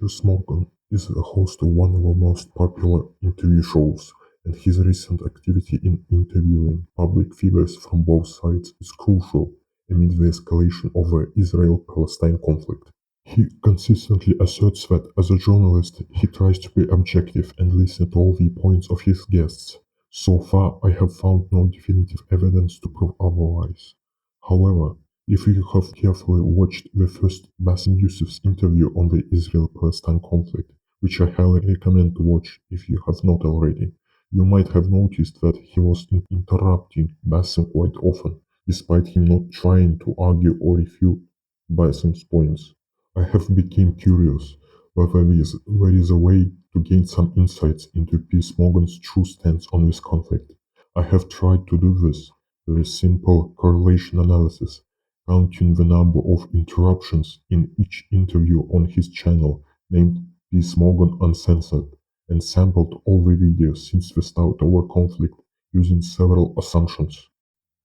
Piers Morgan is the host of one of our most popular interview shows, and his recent activity in interviewing public figures from both sides is crucial amid the escalation of the Israel-Palestine conflict. He consistently asserts that as a journalist, he tries to be objective and listen to all viewpoints of his guests. So far, I have found no definitive evidence to prove otherwise. However, if you have carefully watched the first Bassem Youssef's interview on the Israel-Palestine conflict, which I highly recommend to watch if you have not already, you might have noticed that he was interrupting Bassem quite often, despite him not trying to argue or refute Bassem's points. I have become curious whether there is a way to gain some insights into Piers Morgan's true stance on this conflict. I have tried to do this with a simple correlation analysis, counting the number of interruptions in each interview on his channel named Piers Morgan Uncensored, and sampled all the videos since the start of our conflict using several assumptions.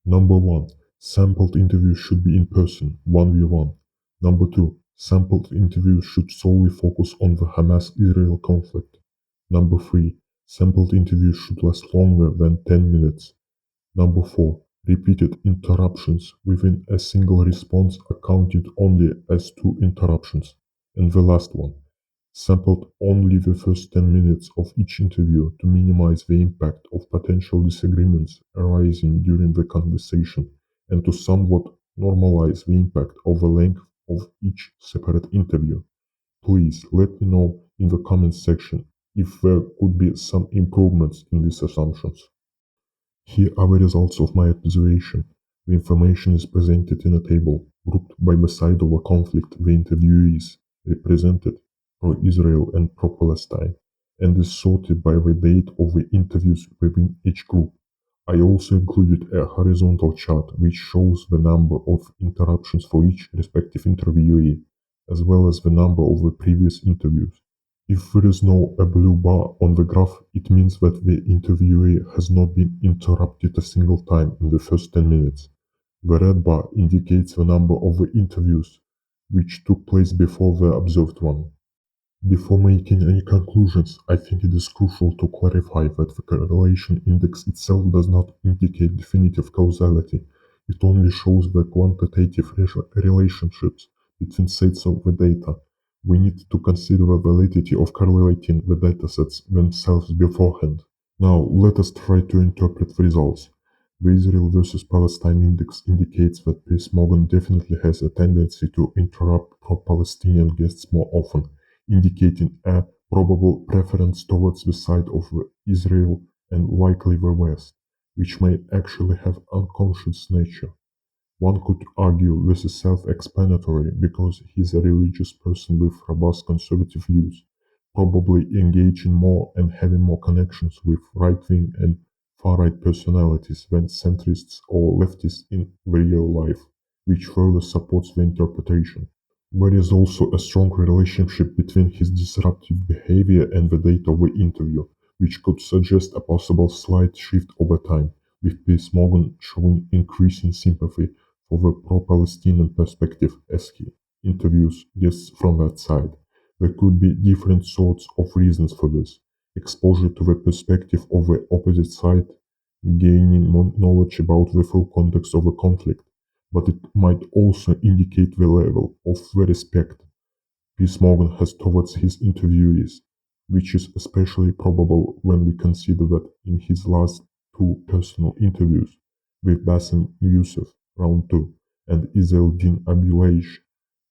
Number 1. Sampled interviews should be in person, 1v1. Number 2. Sampled interviews should solely focus on the Hamas-Israel conflict. Number 3. Sampled interviews should last longer than 10 minutes. Number 4. Repeated interruptions within a single response are counted only as 2 interruptions. And the last one. Sampled only the first 10 minutes of each interview to minimize the impact of potential disagreements arising during the conversation and to somewhat normalize the impact of the length of each separate interview. Please let me know in the comments section if there could be some improvements in these assumptions. Here are the results of my observation. The information is presented in a table, grouped by the side of a conflict the interviewees represented, pro-Israel and pro-Palestine, and is sorted by the date of the interviews within each group. I also included a horizontal chart which shows the number of interruptions for each respective interviewee, as well as the number of the previous interviews. If there is no a blue bar on the graph, it means that the interviewee has not been interrupted a single time in the first 10 minutes. The red bar indicates the number of the interviews which took place before the observed one. Before making any conclusions, I think it is crucial to clarify that the correlation index itself does not indicate definitive causality. It only shows the quantitative relationships between sets of the data. We need to consider the validity of correlating the datasets themselves beforehand. Now, let us try to interpret the results. The Israel versus Palestine index indicates that Piers Morgan definitely has a tendency to interrupt pro-Palestinian guests more often, indicating a probable preference towards the side of Israel and likely the West, which may actually have unconscious nature. One could argue this is self-explanatory because he is a religious person with robust conservative views, probably engaging more and having more connections with right-wing and far-right personalities than centrists or leftists in real life, which further supports the interpretation. There is also a strong relationship between his disruptive behavior and the date of the interview, which could suggest a possible slight shift over time, with Piers Morgan showing increasing sympathy for the pro-Palestinian perspective as he interviews guests from that side. There could be different sorts of reasons for this. Exposure to the perspective of the opposite side, gaining more knowledge about the full context of the conflict, but it might also indicate the level of the respect Piers Morgan has towards his interviewees, which is especially probable when we consider that in his last 2 personal interviews with Bassem Youssef, round 2, and Izzeldin Abileish,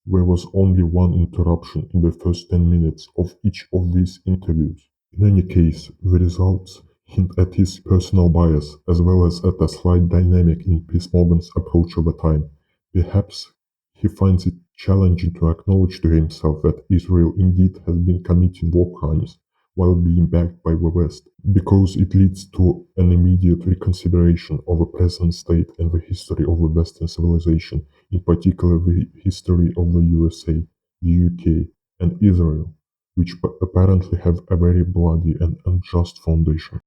there was only 1 interruption in the first 10 minutes of each of these interviews. In any case, the results hint at his personal bias as well as at a slight dynamic in Piers Morgan's approach over time. Perhaps he finds it challenging to acknowledge to himself that Israel indeed has been committing war crimes while being backed by the West, because it leads to an immediate reconsideration of the present state and the history of the Western civilization, in particular the history of the USA, the UK, and Israel, which apparently have a very bloody and unjust foundation.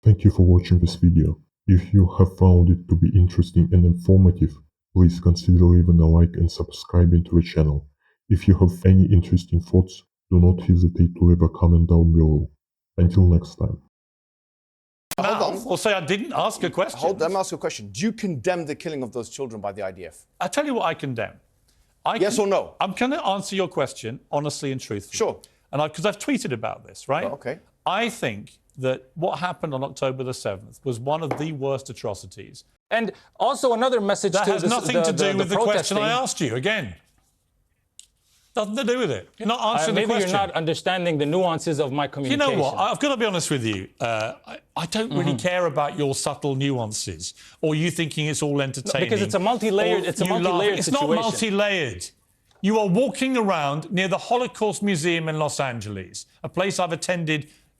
Thank you for watching this video. If you have found it to be interesting and informative, please consider leaving a like and subscribing to the channel. If you have any interesting thoughts, do not hesitate to leave a comment down below. Until next time. Hold on. Or say I didn't ask a question. Let me ask you a question. Do you condemn the killing of those children by the IDF? I tell you what I condemn. Yes or no? I'm going to answer your question honestly and truthfully. Sure. And because I've tweeted about this, right? Oh, okay. I think that what happened on October the 7th was one of the worst atrocities. And also another message That to has nothing to do with the question I asked you, again. Nothing to do with it. You're not answering the question. Maybe you're not understanding the nuances of my communication. You know what? I've got to be honest with you. I don't really care about your subtle nuances or you thinking it's all entertaining. Because it's a multi-layered situation. It's not multi-layered. You are walking around near the Holocaust Museum in Los Angeles, a place I've attended